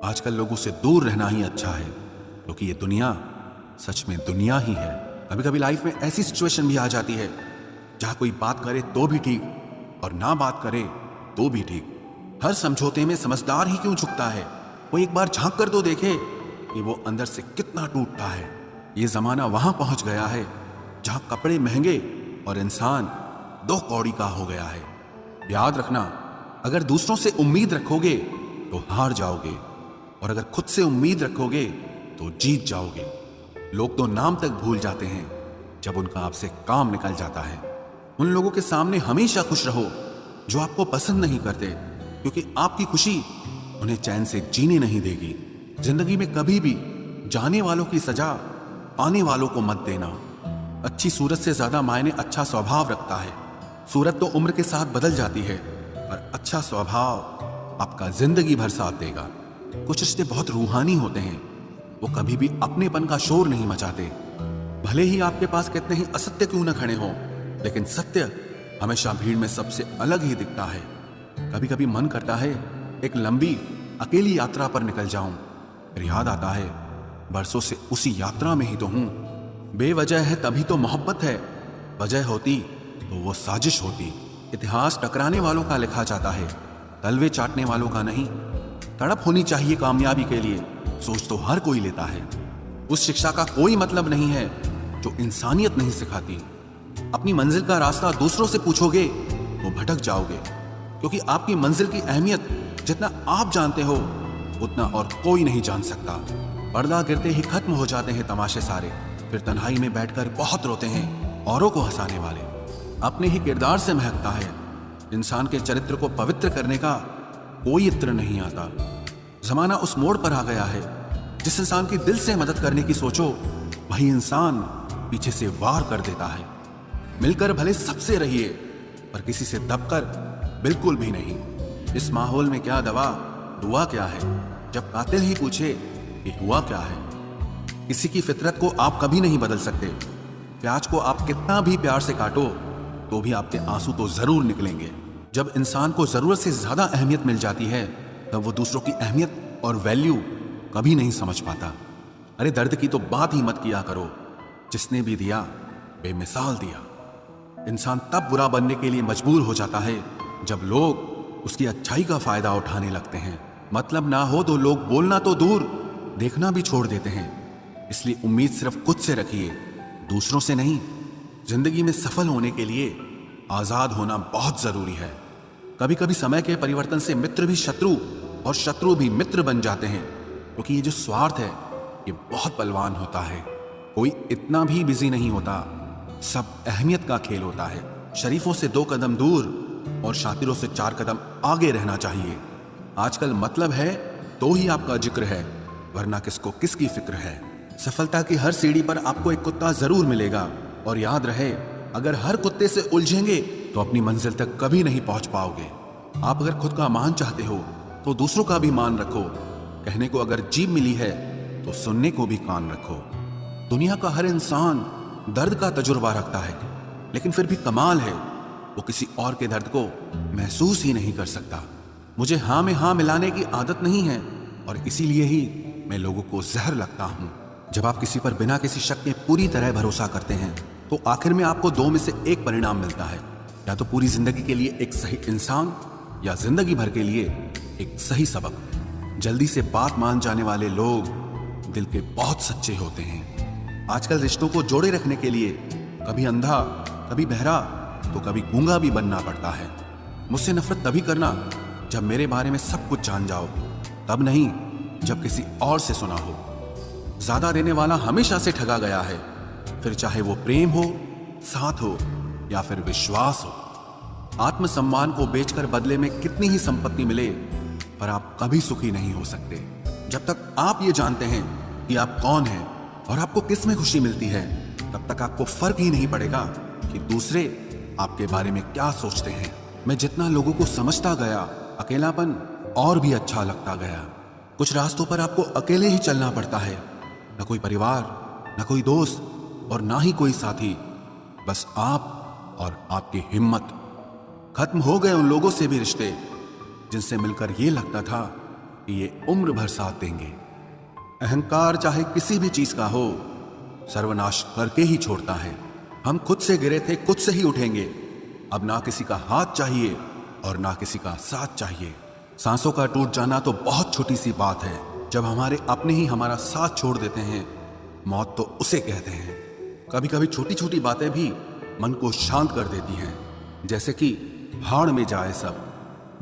आजकल लोगों से दूर रहना ही अच्छा है, क्योंकि ये दुनिया सच में दुनिया ही है। कभी कभी लाइफ में ऐसी सिचुएशन भी आ जाती है जहां कोई बात करे तो भी ठीक और ना बात करे तो भी ठीक। हर समझौते में समझदार ही क्यों झुकता है? वो एक बार झांक कर तो देखे कि वो अंदर से कितना टूटता है। ये जमाना वहां पहुंच गया है जहां कपड़े महंगे और इंसान दो कौड़ी का हो गया है। याद रखना, अगर दूसरों से उम्मीद रखोगे तो हार जाओगे, और अगर खुद से उम्मीद रखोगे तो जीत जाओगे। लोग तो नाम तक भूल जाते हैं जब उनका आपसे काम निकल जाता है। उन लोगों के सामने हमेशा खुश रहो जो आपको पसंद नहीं करते, क्योंकि आपकी खुशी उन्हें चैन से जीने नहीं देगी। जिंदगी में कभी भी जाने वालों की सजा पाने वालों को मत देना। अच्छी सूरत से ज्यादा मायने अच्छा स्वभाव रखता है। सूरत तो उम्र के साथ बदल जाती है, पर अच्छा स्वभाव आपका जिंदगी भर साथ देगा। कुछ रिश्ते बहुत रूहानी होते हैं, वो कभी भी अपनेपन का शोर नहीं मचाते। भले ही आपके पास कितने ही असत्य क्यों न खड़े हों, लेकिन सत्य हमेशा भीड़ में सबसे अलग ही दिखता है। कभी कभी मन करता है एक लंबी अकेली यात्रा पर निकल जाऊं, फिर याद आता है बरसों से उसी यात्रा में ही तो हूं। बेवजह है तभी तो मोहब्बत है, वजह होती तो वो साजिश होती। इतिहास टकराने वालों का लिखा जाता है, तलवे चाटने वालों का नहीं। तड़प होनी चाहिए कामयाबी के लिए, सोच तो हर कोई लेता है। उस शिक्षा का कोई मतलब नहीं है जो इंसानियत नहीं सिखाती। अपनी मंजिल का रास्ता दूसरों से पूछोगे तो भटक जाओगे, क्योंकि आपकी मंजिल की अहमियत जितना आप जानते हो उतना और कोई नहीं जान सकता। पर्दा गिरते ही खत्म हो जाते हैं तमाशे सारे, फिर तन्हाई में बैठकर बहुत रोते हैं औरों को हंसाने वाले। अपने ही किरदार से महकता है। इंसान के चरित्र को पवित्र करने का कोई इत्र नहीं आता। जमाना उस मोड़ पर आ गया है, जिस इंसान की दिल से मदद करने की सोचो वही इंसान पीछे से वार कर देता है। मिलकर भले सबसे रहिए, पर किसी से दबकर बिल्कुल भी नहीं। इस माहौल में क्या दवा दुआ क्या है, जब कातिल ही पूछे कि हुआ क्या है। किसी की फितरत को आप कभी नहीं बदल सकते। प्याज को आप कितना भी प्यार से काटो तो भी आपके आंसू तो जरूर निकलेंगे। जब इंसान को जरूरत से ज्यादा अहमियत मिल जाती है, तब वो दूसरों की अहमियत और वैल्यू कभी नहीं समझ पाता। अरे दर्द की तो बात ही मत किया करो, जिसने भी दिया बेमिसाल दिया। इंसान तब बुरा बनने के लिए मजबूर हो जाता है जब लोग उसकी अच्छाई का फायदा उठाने लगते हैं। मतलब ना हो तो लोग बोलना तो दूर, देखना भी छोड़ देते हैं। इसलिए उम्मीद सिर्फ खुद से रखिए, दूसरों से नहीं। जिंदगी में सफल होने के लिए आजाद होना बहुत जरूरी है। कभी कभी समय के परिवर्तन से मित्र भी शत्रु और शत्रु भी मित्र बन जाते हैं, क्योंकि ये जो स्वार्थ है ये बहुत बलवान होता है। कोई इतना भी बिजी नहीं होता, सब अहमियत का खेल होता है। शरीफों से 2 कदम दूर और शातिरों से 4 कदम आगे रहना चाहिए। आजकल मतलब है तो ही आपका जिक्र है, वरना किसको किसकी फिक्र है। सफलता की हर सीढ़ी पर आपको एक कुत्ता जरूर मिलेगा, और याद रहे अगर हर कुत्ते से उलझेंगे तो अपनी मंजिल तक कभी नहीं पहुंच पाओगे। आप अगर खुद का मान चाहते हो तो दूसरों का भी मान रखो। कहने को अगर जीभ मिली है तो सुनने को भी कान रखो। दुनिया का हर इंसान दर्द का तजुर्बा रखता है, लेकिन फिर भी कमाल है वो किसी और के दर्द को महसूस ही नहीं कर सकता। मुझे हाँ में हाँ मिलाने की आदत नहीं है, और इसीलिए ही मैं लोगों को जहर लगता हूं। जब आप किसी पर बिना किसी शक के पूरी तरह भरोसा करते हैं तो आखिर में आपको 2 में से एक परिणाम मिलता है। या तो पूरी जिंदगी के लिए एक सही इंसान, या जिंदगी भर के लिए एक सही सबक। जल्दी से बात मान जाने वाले लोग दिल के बहुत सच्चे होते हैं। आजकल रिश्तों को जोड़े रखने के लिए कभी अंधा, कभी बहरा, तो कभी गूंगा भी बनना पड़ता है। मुझसे नफरत तभी करना जब मेरे बारे में सब कुछ जान जाओ, तब नहीं जब किसी और से सुना हो। ज्यादा देने वाला हमेशा से ठगा गया है, फिर चाहे वो प्रेम हो, साथ हो या फिर विश्वास हो। आत्मसम्मान को बेचकर बदले में कितनी ही संपत्ति मिले, पर आप कभी सुखी नहीं हो सकते जब तक आप ये जानते हैं कि आप कौन हैं और आपको किस में खुशी मिलती है। तब तक आपको फर्क ही नहीं पड़ेगा कि दूसरे आपके बारे में क्या सोचते हैं। मैं जितना लोगों को समझता गया, अकेलापन और भी अच्छा लगता गया। कुछ रास्तों पर आपको अकेले ही चलना पड़ता है, न कोई परिवार, न कोई दोस्त और ना ही कोई साथी, बस आप और आपकी हिम्मत। खत्म हो गए उन लोगों से भी रिश्ते जिनसे मिलकर ये लगता था कि ये उम्र भर साथ देंगे। अहंकार चाहे किसी भी चीज का हो, सर्वनाश करके ही छोड़ता है। हम खुद से गिरे थे, खुद से ही उठेंगे। अब ना किसी का हाथ चाहिए और ना किसी का साथ चाहिए। सांसों का टूट जाना तो बहुत छोटी सी बात है। जब हमारे अपने ही हमारा साथ छोड़ देते हैं, मौत तो उसे कहते हैं। कभी कभी छोटी छोटी बातें भी मन को शांत कर देती हैं, जैसे कि भाड़ में जाए सब।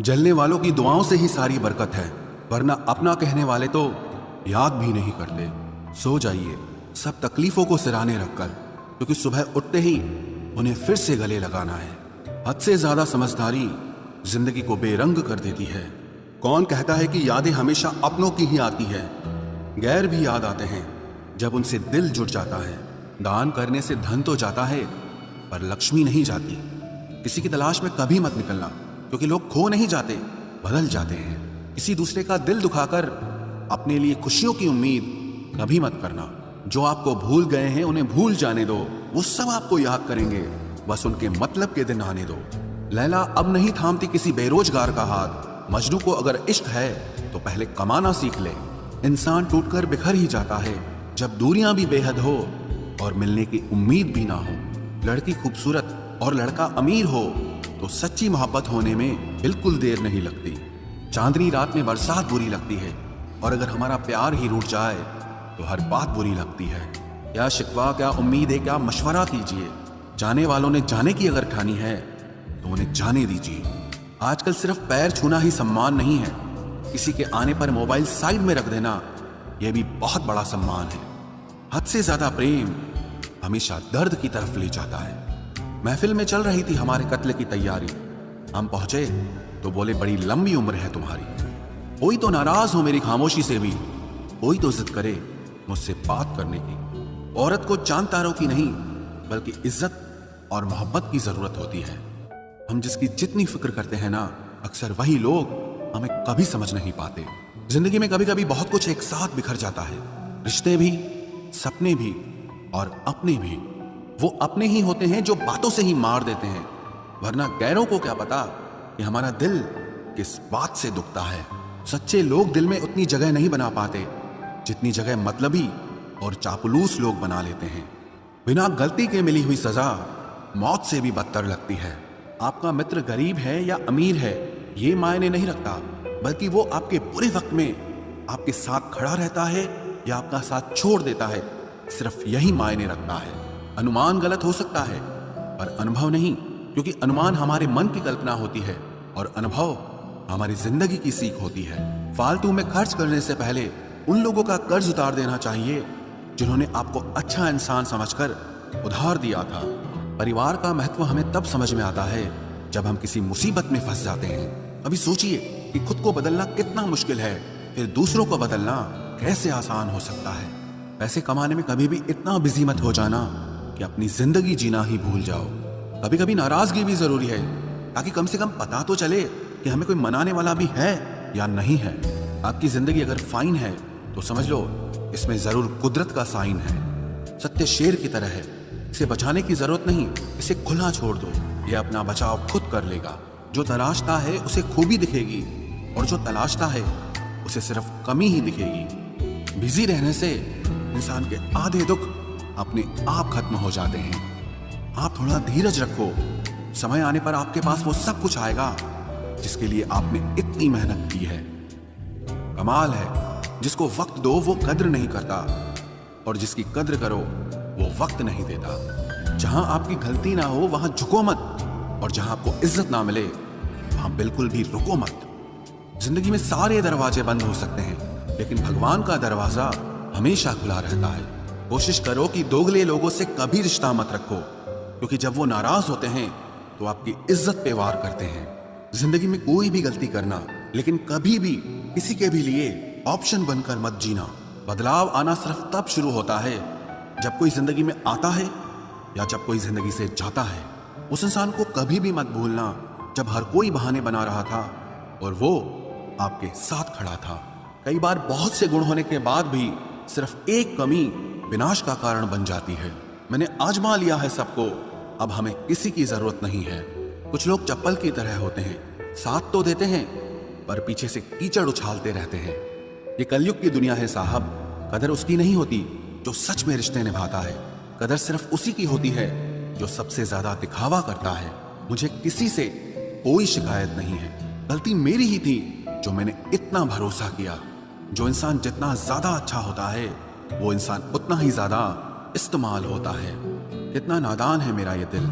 जलने वालों की दुआओं से ही सारी बरकत है, वरना अपना कहने वाले तो याद भी नहीं करते। सो जाइए सब तकलीफों को सिराने रखकर, क्योंकि सुबह उठते ही उन्हें फिर से गले लगाना है। हद से ज्यादा समझदारी जिंदगी को बेरंग कर देती है। कौन कहता है कि यादें हमेशा अपनों की ही आती है? गैर भी याद आते हैं जब उनसे दिल जुड़ जाता है। दान करने से धन तो जाता है, पर लक्ष्मी नहीं जाती। किसी की तलाश में कभी मत निकलना, क्योंकि लोग खो नहीं जाते, बदल जाते हैं। किसी दूसरे का दिल दुखाकर अपने लिए खुशियों की उम्मीद कभी मत करना। जो आपको भूल गए हैं उन्हें भूल जाने दो, वो सब आपको याद करेंगे, बस उनके मतलब के दिन आने दो। लैला अब नहीं थामती किसी बेरोजगार का हाथ। मजनू को अगर इश्क है तो पहले कमाना सीख ले। इंसान टूटकर बिखर ही जाता है जब दूरियां भी बेहद हो और मिलने की उम्मीद भी ना हो। लड़की खूबसूरत और लड़का अमीर हो तो सच्ची मोहब्बत होने में बिल्कुल देर नहीं लगती। चांदनी रात में बरसात बुरी लगती है, और अगर हमारा प्यार ही रूठ जाए तो हर बात बुरी लगती है। क्या शिकवा, क्या उम्मीद है, क्या मशवरा कीजिए। जाने वालों ने जाने की अगर ठानी है तो उन्हें जाने दीजिए। आजकल सिर्फ पैर छूना ही सम्मान नहीं है, किसी के आने पर मोबाइल साइड में रख देना यह भी बहुत बड़ा सम्मान है। हद से ज्यादा प्रेम हमेशा दर्द की तरफ ले जाता है। महफिल में चल रही थी हमारे कत्ल की तैयारी। हम पहुंचे तो बोले, बड़ी लंबी उम्र है तुम्हारी। कोई तो नाराज हो मेरी खामोशी से भी, कोई तो जिद करे मुझसे बात करने की। औरत को चांद तारों की नहीं, बल्कि इज्जत और मोहब्बत की जरूरत होती है। हम जिसकी जितनी फिक्र करते हैं ना, अक्सर वही लोग हमें कभी समझ नहीं पाते। जिंदगी में कभी कभी बहुत कुछ एक साथ बिखर जाता है, रिश्ते भी, सपने भी और अपने भी। वो अपने ही होते हैं जो बातों से ही मार देते हैं, वरना गैरों को क्या पता कि हमारा दिल किस बात से दुखता है। सच्चे लोग दिल में उतनी जगह नहीं बना पाते जितनी जगह मतलबी और चापलूस लोग बना लेते हैं। बिना गलती के मिली हुई सजा मौत से भी बदतर लगती है। आपका मित्र गरीब है या अमीर है ये मायने नहीं रखता, बल्कि वो आपके बुरे वक्त में आपके साथ खड़ा रहता है या आपका साथ छोड़ देता है, सिर्फ यही मायने रखता है। अनुमान गलत हो सकता है पर अनुभव नहीं, क्योंकि अनुमान हमारे मन की कल्पना होती है और अनुभव हमारी जिंदगी की सीख होती है। फालतू में खर्च करने से पहले उन लोगों का कर्ज उतार देना चाहिए जिन्होंने आपको अच्छा इंसान समझकर उधार दिया था। परिवार का महत्व हमें तब समझ में आता है जब हम किसी मुसीबत में फंस जाते हैं। अभी सोचिए कि खुद को बदलना कितना मुश्किल है, फिर दूसरों को बदलना कैसे आसान हो सकता है। पैसे कमाने में कभी भी इतना बिजी मत हो जाना कि अपनी जिंदगी जीना ही भूल जाओ। कभी कभी नाराजगी भी जरूरी है, ताकि कम से कम पता तो चले कि हमें कोई मनाने वाला भी है या नहीं है। आपकी जिंदगी अगर फाइन है तो समझ लो इसमें जरूर कुदरत का साइन है। सत्य शेर की तरह है, इसे बचाने की जरूरत नहीं, इसे खुला छोड़ दो, यह अपना बचाव खुद कर लेगा। जो तलाशता है उसे खूबी दिखेगी, और जो तलाशता है उसे सिर्फ कमी ही दिखेगी। बिजी रहने से इंसान के आधे दुख अपने आप खत्म हो जाते हैं। आप थोड़ा धीरज रखो, समय आने पर आपके पास वो सब कुछ आएगा जिसके लिए आपने इतनी मेहनत की है। कमाल है, जिसको वक्त दो वो कद्र नहीं करता, और जिसकी कद्र करो वो वक्त नहीं देता। जहां आपकी गलती ना हो वहां झुको मत, और जहां आपको इज्जत ना मिले वहां बिल्कुल भी रुको मत। जिंदगी में सारे दरवाजे बंद हो सकते हैं, लेकिन भगवान का दरवाजा हमेशा खुला रहता है। कोशिश करो कि दोगले लोगों से कभी रिश्ता मत रखो, क्योंकि जब वो नाराज होते हैं तो आपकी इज्जत पे वार करते हैं। जिंदगी में कोई भी गलती करना, लेकिन कभी भी किसी के भी लिए ऑप्शन बनकर मत जीना। बदलाव आना सिर्फ तब शुरू होता है जब कोई जिंदगी में आता है या जब कोई जिंदगी से जाता है। उस इंसान को कभी भी मत भूलना जब हर कोई बहाने बना रहा था और वो आपके साथ खड़ा था। कई बार बहुत से गुण होने के बाद भी सिर्फ एक कमी विनाश का कारण बन जाती है। मैंने आजमा लिया है सबको, अब हमें किसी की जरूरत नहीं है। कुछ लोग चप्पल की तरह होते हैं, साथ तो देते हैं पर पीछे से कीचड़ उछालते रहते हैं। ये कलयुग की दुनिया है साहब। कदर उसकी नहीं होती जो सच में रिश्ते निभाता है। कदर सिर्फ उसी की होती है जो सबसे ज्यादा दिखावा करता है। मुझे किसी से कोई शिकायत नहीं है। गलती मेरी ही थी जो मैंने इतना भरोसा किया। जो इंसान जितना ज्यादा अच्छा होता है वो इंसान उतना ही ज्यादा इस्तेमाल होता है। कितना नादान है मेरा ये दिल।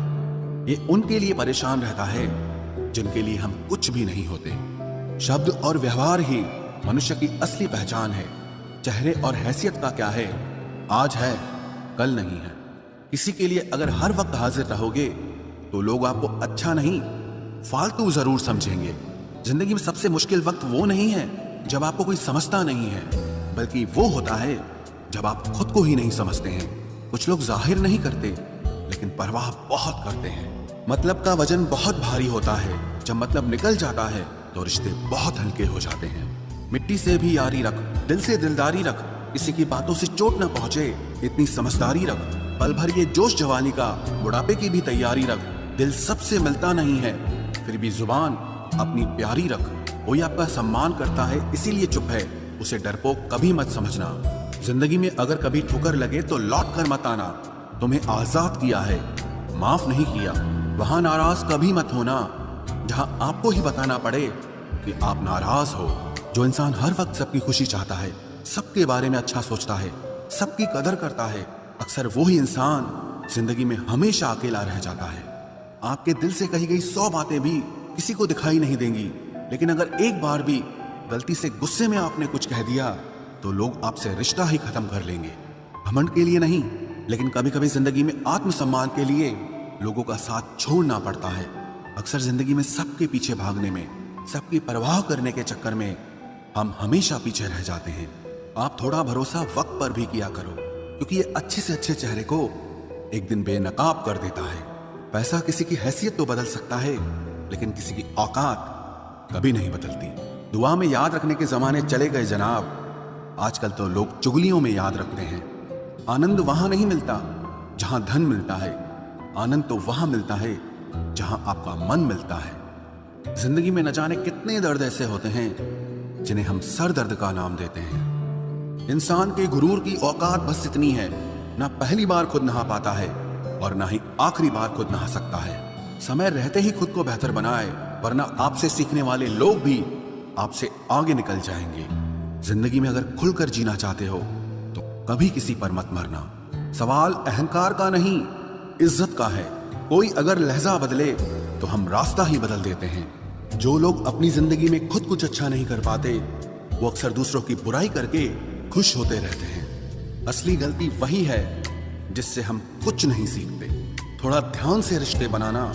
ये उनके लिए परेशान रहता है जिनके लिए हम कुछ भी नहीं होते। शब्द और व्यवहार ही मनुष्य की असली पहचान है। चेहरे और हैसियत का क्या है, आज है कल नहीं है। किसी के लिए अगर हर वक्त हाजिर रहोगे तो लोग आपको अच्छा नहीं फालतू जरूर समझेंगे। जिंदगी में सबसे मुश्किल वक्त वो नहीं है जब आपको कोई समझता नहीं है, बल्कि वो होता है जब आप खुद को ही नहीं समझते हैं। कुछ लोग जाहिर नहीं करते लेकिन परवाह बहुत करते हैं। मतलब का वजन बहुत भारी होता है। जब मतलब निकल जाता है तो रिश्ते बहुत हल्के हो जाते हैं। मिट्टी से भी यारी रख, दिल से दिलदारी रख, किसी की बातों से चोट न पहुंचे इतनी समझदारी रख। पल भर ये जोश जवानी का, बुढ़ापे की भी तैयारी रख। दिल सबसे मिलता नहीं है फिर भी जुबान अपनी प्यारी रख। कोई आपका सम्मान करता है इसीलिए चुप है, उसे डरपोक कभी मत समझना। जिंदगी में अगर कभी ठोकर लगे तो लौट कर मत आना। तुम्हें आजाद किया है, माफ नहीं किया। वहां नाराज कभी मत होना जहां आपको ही बताना पड़े कि आप नाराज हो। जो इंसान हर वक्त सबकी खुशी चाहता है, सबके बारे में अच्छा सोचता है, सबकी कदर करता है, अक्सर वो ही इंसान जिंदगी में हमेशा अकेला रह जाता है। आपके दिल से कही गई 100 बातें भी किसी को दिखाई नहीं देंगी, लेकिन अगर एक बार भी गलती से गुस्से में आपने कुछ कह दिया तो लोग आपसे रिश्ता ही खत्म कर लेंगे। घमंड के लिए नहीं, लेकिन कभी कभी जिंदगी में आत्मसम्मान के लिए लोगों का साथ छोड़ना पड़ता है। अक्सर जिंदगी में सबके पीछे भागने में, सबकी परवाह करने के चक्कर में हम हमेशा पीछे रह जाते हैं। आप थोड़ा भरोसा वक्त पर भी किया करो, क्योंकि ये अच्छे से अच्छे चेहरे को एक दिन बेनकाब कर देता है। पैसा किसी की हैसियत तो बदल सकता है, लेकिन किसी की औकात कभी नहीं बदलती। दुआ में याद रखने के जमाने चले गए जनाब। आजकल तो लोग चुगलियों में याद रखते हैं। आनंद वहां नहीं मिलता जहां धन मिलता है, आनंद तो वहां मिलता है जहां आपका मन मिलता है। जिंदगी में न जाने कितने दर्द ऐसे होते हैं जिन्हें हम सर दर्द का नाम देते हैं। इंसान के गुरूर की औकात बस इतनी है, ना पहली बार खुद नहा पाता है और ना ही आखिरी बार खुद नहा सकता है। समय रहते ही खुद को बेहतर बनाए, वरना आपसे सीखने वाले लोग भी आपसे आगे निकल जाएंगे। जिंदगी में अगर खुलकर जीना चाहते हो तो कभी किसी पर मत मरना। सवाल अहंकार का नहीं, इज्जत का है। कोई अगर लहजा बदले तो हम रास्ता ही बदल देते हैं। जो लोग अपनी जिंदगी में खुद कुछ अच्छा नहीं कर पाते वो अक्सर दूसरों की बुराई करके खुश होते रहते हैं। असली गलती वही है जिससे हम कुछ नहीं सीखते। थोड़ा ध्यान से रिश्ते बनाना,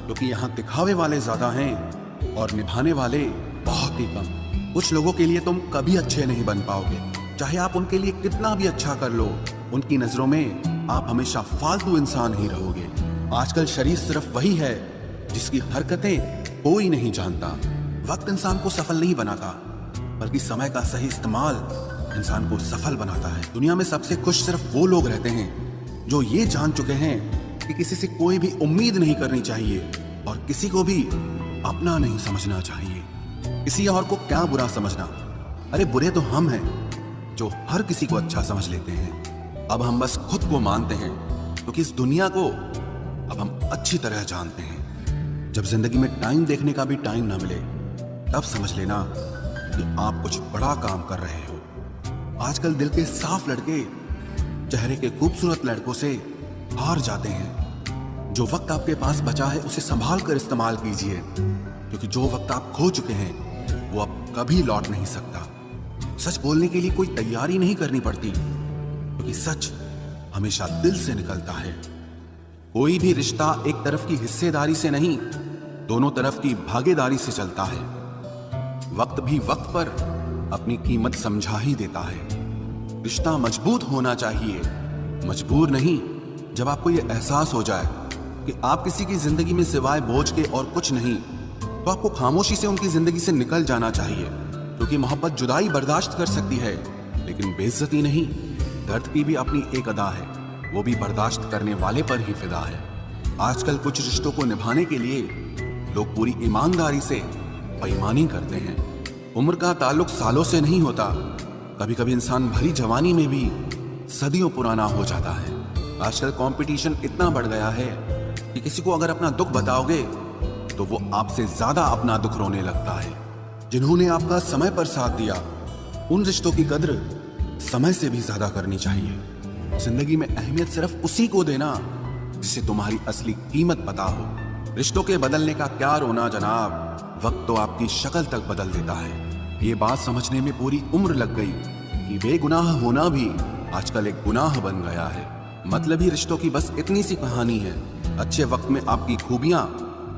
क्योंकि यहाँ दिखावे वाले ज्यादा हैं और निभाने वाले बहुत ही कम। कुछ लोगों के लिए तुम कभी अच्छे नहीं बन पाओगे, चाहे आप उनके लिए कितना भी अच्छा कर लो। उनकी नजरों में आप हमेशा फालतू इंसान ही रहोगे। आजकल शरीफ सिर्फ वही है जिसकी हरकतें कोई नहीं जानता। वक्त इंसान को सफल नहीं बनाता, बल्कि समय का सही इस्तेमाल इंसान को सफल बनाता है। दुनिया में सबसे खुश सिर्फ वो लोग रहते हैं जो ये जान चुके हैं कि किसी से कोई भी उम्मीद नहीं करनी चाहिए और किसी को भी अपना नहीं समझना चाहिए। किसी और को क्या बुरा समझना, अरे बुरे तो हम हैं जो हर किसी को अच्छा समझ लेते हैं। अब हम बस खुद को मानते हैं, क्योंकि इस दुनिया को अब हम अच्छी तरह जानते हैं। जब जिंदगी में टाइम देखने का भी टाइम ना मिले, तब समझ लेना कि आप कुछ बड़ा काम कर रहे हो। आजकल दिल के साफ लड़के चेहरे के खूबसूरत लड़कों से हार जाते हैं। जो वक्त आपके पास बचा है उसे संभाल कर इस्तेमाल कीजिए, क्योंकि जो वक्त आप खो चुके हैं वो अब कभी लौट नहीं सकता। सच बोलने के लिए कोई तैयारी नहीं करनी पड़ती, क्योंकि सच हमेशा दिल से निकलता है। कोई भी रिश्ता एक तरफ की हिस्सेदारी से नहीं, दोनों तरफ की भागीदारी से चलता है। वक्त भी वक्त पर अपनी कीमत समझा ही देता है। रिश्ता मजबूत होना चाहिए, मजबूर नहीं। जब आपको यह एहसास हो जाए कि आप किसी की जिंदगी में सिवाय बोझ के और कुछ नहीं, तो आपको खामोशी से उनकी जिंदगी से निकल जाना चाहिए, क्योंकि मोहब्बत जुदाई बर्दाश्त कर सकती है लेकिन बेइज्जती नहीं। दर्द की भी अपनी एक अदा है, वो भी बर्दाश्त करने वाले पर ही फिदा है। आजकल कुछ रिश्तों को निभाने के लिए लोग पूरी ईमानदारी से बेईमानी करते हैं। उम्र का ताल्लुक सालों से नहीं होता, कभी कभी इंसान भरी जवानी में भी सदियों पुराना हो जाता है। आजकल कंपटीशन इतना बढ़ गया है कि किसी को अगर अपना दुख बताओगे तो वो आपसे ज्यादा अपना दुख रोने लगता है। जिन्होंने आपका समय पर साथ दिया, उन रिश्तों की कद्र समय से भी ज्यादा करनी चाहिए। जिंदगी में अहमियत सिर्फ उसी को देना जिसे तुम्हारी असली कीमत पता हो। रिश्तों के बदलने का क्या रोना जनाब, वक्त तो आपकी शक्ल तक बदल देता है। ये बात समझने में पूरी उम्र लग गई कि बेगुनाह होना भी आजकल एक गुनाह बन गया है। मतलब ही रिश्तों की बस इतनी सी कहानी है। अच्छे वक्त में आपकी खूबियां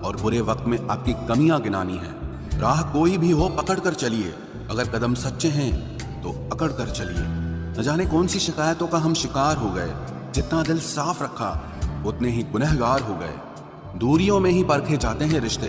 और बुरे वक्त में आपकी कमियां गिनानी है। राह कोई भी हो पकड़ कर चलिए, अगर कदम सच्चे हैं तो अकड़ कर चलिए। न जाने कौन सी शिकायतों का हम शिकार हो गए। जितना दिल साफ रखा उतने ही गुनहगार हो गए। दूरियों में ही परखे जाते हैं रिश्ते,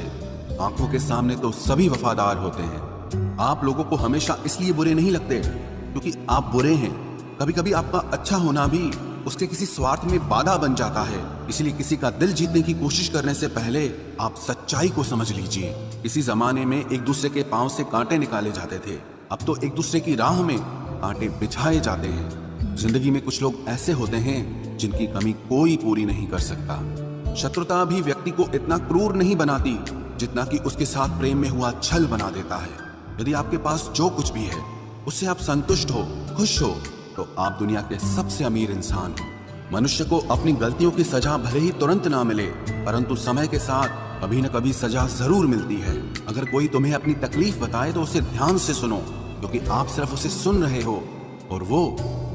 आंखों के सामने तो सभी वफादार होते हैं। आप लोगों को हमेशा इसलिए बुरे नहीं लगते क्योंकि आप बुरे हैं। कभी कभी आपका अच्छा होना भी उसके किसी स्वार्थ में बाधा बन जाता है। इसलिए किसी का दिल जीतने की कोशिश करने से पहले आप सच्चाई को समझ लीजिए। इसी जमाने में एक दूसरे के पांव से कांटे निकाले जाते थे, अब तो एक दूसरे की राह में कांटे बिछाए जाते हैं। जिंदगी में कुछ लोग ऐसे होते हैं जिनकी कमी कोई पूरी नहीं कर सकता। शत्रुता भी व्यक्ति को इतना क्रूर नहीं बनाती जितना कि उसके साथ प्रेम में हुआ छल बना देता है। यदि आपके पास जो कुछ भी है उससे आप संतुष्ट हो, खुश हो, तो आप दुनिया के सबसे अमीर इंसान हो। मनुष्य को अपनी गलतियों की सजा भले ही तुरंत ना मिले, परंतु समय के साथ कभी न कभी सजा जरूर मिलती है। अगर कोई तुम्हें अपनी तकलीफ बताए तो उसे ध्यान से सुनो, क्योंकि आप सिर्फ उसे सुन रहे हो और वो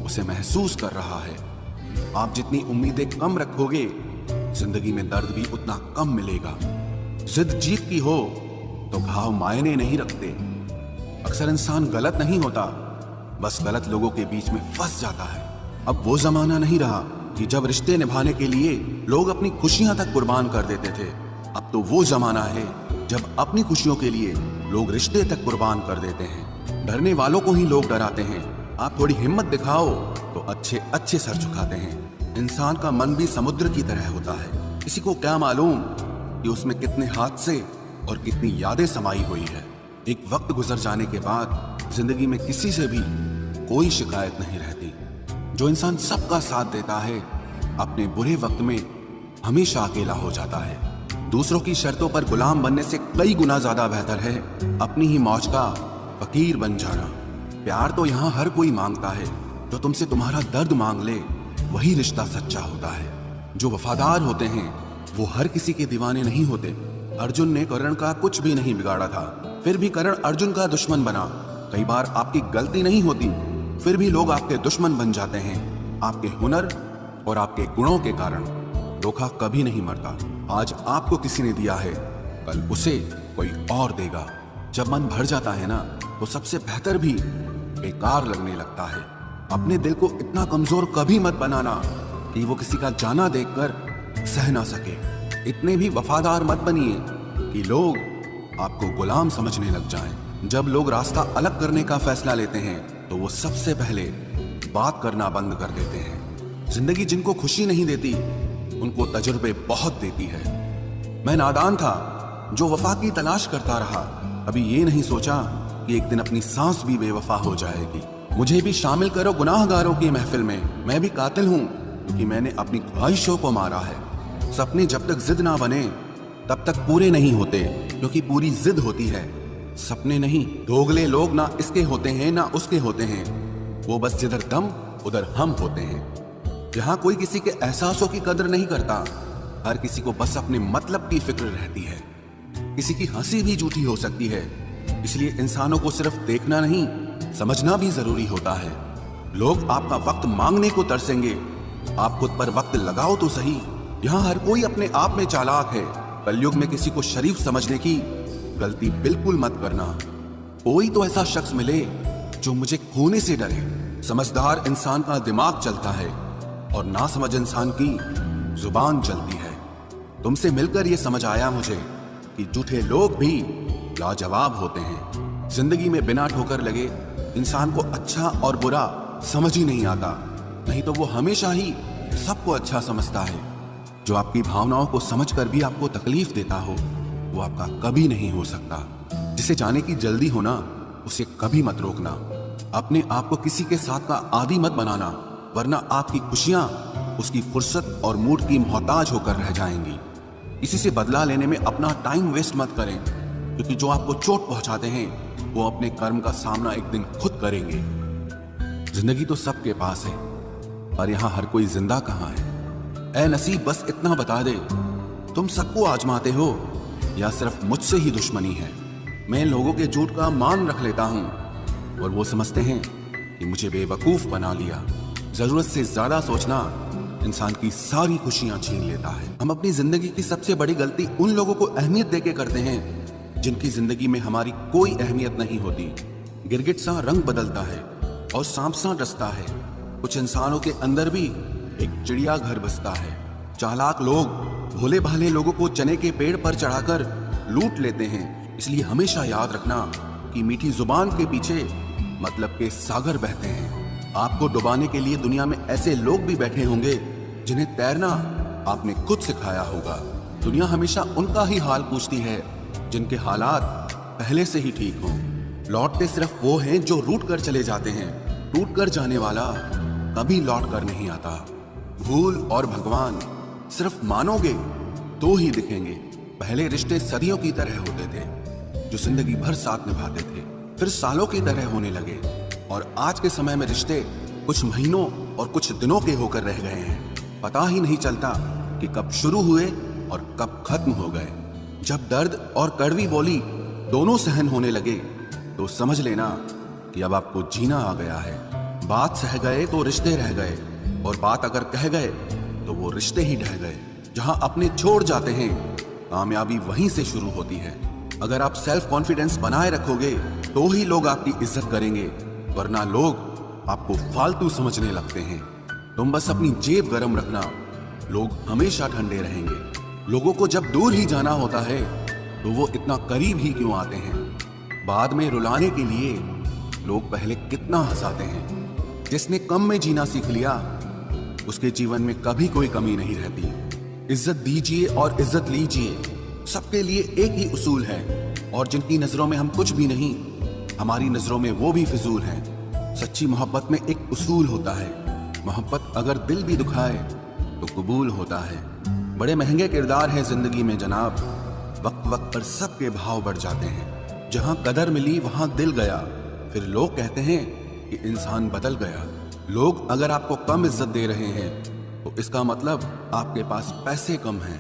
उसे महसूस कर रहा है। आप जितनी उम्मीदें कम रखोगे, जिंदगी में दर्द भी उतना कम मिलेगा। जिद जीत की हो तो घाव मायने नहीं रखते। अक्सर इंसान गलत नहीं होता, बस गलत लोगों के बीच में फंस जाता है। अब वो जमाना नहीं रहा कि जब रिश्ते निभाने के लिए लोग अपनी खुशियां तक कुर्बान कर देते थे। अब तो वो जमाना है जब अपनी खुशियों के लिए लोग रिश्ते तक कुर्बान कर देते हैं। डरने वालों को ही लोग डराते हैं। आप थोड़ी हिम्मत दिखाओ तो अच्छे अच्छे सर झुकाते हैं। इंसान का मन भी समुद्र की तरह होता है। किसी को क्या मालूम कि उसमें कितने हादसे और कितनी यादें समाई हुई है। एक वक्त गुजर जाने के बाद जिंदगी में किसी से भी कोई शिकायत नहीं रहती। जो इंसान सबका साथ देता है, अपने बुरे वक्त में हमेशा अकेला हो जाता है। दूसरों की शर्तों पर गुलाम बनने से कई गुना ज्यादा बेहतर है अपनी ही मौज का फकीर बन जाना। प्यार तो यहाँ हर कोई मांगता है। जो तुमसे तुम्हारा दर्द मांग ले, वही रिश्ता सच्चा होता है। जो वफादार होते हैं वो हर किसी के दीवाने नहीं होते। अर्जुन ने कर्ण का कुछ भी नहीं बिगाड़ा था, फिर भी कर्ण अर्जुन का दुश्मन बना। कई बार आपकी गलती नहीं होती, फिर भी लोग आपके दुश्मन बन जाते हैं, आपके हुनर और आपके गुणों के कारण। धोखा कभी नहीं मरता। आज आपको किसी ने दिया है, कल उसे कोई और देगा। जब मन भर जाता है ना, तो सबसे बेहतर भी बेकार लगने लगता है। अपने दिल को इतना कमजोर कभी मत बनाना कि वो किसी का जाना देखकर सह ना सके। इतने भी वफादार मत बनिए कि लोग आपको गुलाम समझने लग जाएं। जब लोग रास्ता अलग करने का फैसला लेते हैं तो वो सबसे पहले बात करना बंद कर देते हैं। जिंदगी जिनको खुशी नहीं देती, उनको तजुर्बे बहुत देती है। मैं नादान था जो वफा की तलाश करता रहा। अभी ये नहीं सोचा कि एक दिन अपनी सांस भी बेवफा हो जाएगी। मुझे भी शामिल करो गुनाहगारों की महफिल में। मैं भी कातिल हूँ क्योंकि मैंने अपनी ख्वाहिशों को मारा है। सपने जब तक जिद ना बने तब तक पूरे नहीं होते, क्योंकि पूरी जिद होती है, सपने नहीं। दोगले लोग ना इसके होते हैं ना उसके होते हैं, वो बस जिधर दम उधर हम होते हैं। जहां कोई किसी के एहसासों की कदर नहीं करता, हर किसी को बस अपने मतलब की फिक्र रहती है। किसी की हंसी भी झूठी हो सकती है, इसलिए इंसानों को सिर्फ देखना नहीं, समझना भी जरूरी होता है। लोग आपका वक्त मांगने को तरसेंगे, आप खुद पर वक्त लगाओ तो सही। यहाँ हर कोई अपने आप में चालाक है। कलयुग में किसी को शरीफ समझने की गलती बिल्कुल मत करना। कोई तो ऐसा शख्स मिले जो मुझे खोने से डरे। समझदार इंसान का दिमाग चलता है और नासमझ इंसान की जुबान चलती है। तुमसे मिलकर ये समझ आया मुझे कि झूठे लोग भी लाजवाब होते हैं। जिंदगी में बिना ठोकर लगे इंसान को अच्छा और बुरा समझ ही नहीं आता, नहीं तो वो हमेशा ही सबको अच्छा समझता है। जो आपकी भावनाओं को समझकर भी आपको तकलीफ देता हो, वो आपका कभी नहीं हो सकता। जिसे जाने की जल्दी हो ना, उसे कभी मत रोकना। अपने आप को किसी के साथ का आदी मत बनाना, वरना आपकी खुशियां उसकी फुर्सत और मूड की मोहताज होकर रह जाएंगी। किसी से बदला लेने में अपना टाइम वेस्ट मत करें, क्योंकि जो आपको चोट पहुंचाते हैं वो अपने कर्म का सामना एक दिन खुद करेंगे। जिंदगी तो सबके पास है, पर यहां हर कोई जिंदा कहां है। ऐ नसीब बस इतना बता दे, तुम सबको आजमाते हो या सिर्फ मुझसे ही दुश्मनी है। मैं लोगों के झूठ का मान रख लेता हूं और वो समझते हैं कि मुझे बेवकूफ बना लिया। जरूरत से ज्यादा सोचना इंसान की सारी खुशियां छीन लेता है। हम अपनी जिंदगी की सबसे बड़ी गलती उन लोगों को अहमियत देके करते हैं जिनकी जिंदगी में हमारी कोई अहमियत नहीं होती। गिरगिट सा रंग बदलता है और सांप सा डसता है। कुछ इंसानों के अंदर भी एक चिड़िया घर बसता है। चालाक लोग भोले भाले लोगों को चने के पेड़ पर चढ़ाकर लूट लेते हैं। इसलिए हमेशा याद रखना कि मीठी जुबान के पीछे मतलब के सागर बहते हैं। आपको डुबाने के लिए दुनिया में ऐसे लोग भी बैठे होंगे जिन्हें तैरना आपने खुद सिखाया होगा। दुनिया हमेशा उनका ही हाल पूछती है जिनके हालात पहले से ही ठीक हों। लौटते सिर्फ वो हैं जो रूठ कर चले जाते हैं। टूट कर जाने वाला कभी लौट कर नहीं आता। भूल और भगवान सिर्फ मानोगे तो ही दिखेंगे। पहले रिश्ते सदियों की तरह होते थे, जो जिंदगी भर साथ निभाते थे, फिर सालों की तरह होने लगे। और आज के समय में रिश्ते कुछ महीनों और कुछ दिनों के होकर रह गए हैं। पता ही नहीं चलता कि कब शुरू हुए और कब खत्म हो गए। जब दर्द और कड़वी बोली दोनों सहन होने लगे तो समझ लेना कि अब आपको जीना आ गया है। बात सह गए तो रिश्ते रह गए, और बात अगर कह गए तो वो रिश्ते ही ढह गए। जहां अपने छोड़ जाते हैं, कामयाबी वहीं से शुरू होती है। अगर आप सेल्फ कॉन्फिडेंस बनाए रखोगे तो ही लोग आपकी इज्जत करेंगे, वरना लोग आपको फालतू समझने लगते हैं। तुम बस अपनी जेब गरम रखना, लोग हमेशा ठंडे रहेंगे। लोगों को जब दूर ही जाना होता है तो वो इतना करीब ही क्यों आते हैं। बाद में रुलाने के लिए लोग पहले कितना हंसाते हैं। जिसने कम में जीना सीख लिया उसके जीवन में कभी कोई कमी नहीं रहती। इज्जत दीजिए और इज्जत लीजिए, सबके लिए एक ही उसूल है। और जिनकी नजरों में हम कुछ भी नहीं, हमारी नजरों में वो भी फिजूल हैं। सच्ची मोहब्बत में एक उसूल होता है, मोहब्बत अगर दिल भी दुखाए तो कबूल होता है। बड़े महंगे किरदार हैं जिंदगी में जनाब, वक्त वक्त पर सबके भाव बढ़ जाते हैं। जहां कदर मिली वहां दिल गया, फिर लोग कहते हैं कि इंसान बदल गया। लोग अगर आपको कम इज्जत दे रहे हैं तो इसका मतलब आपके पास पैसे कम हैं।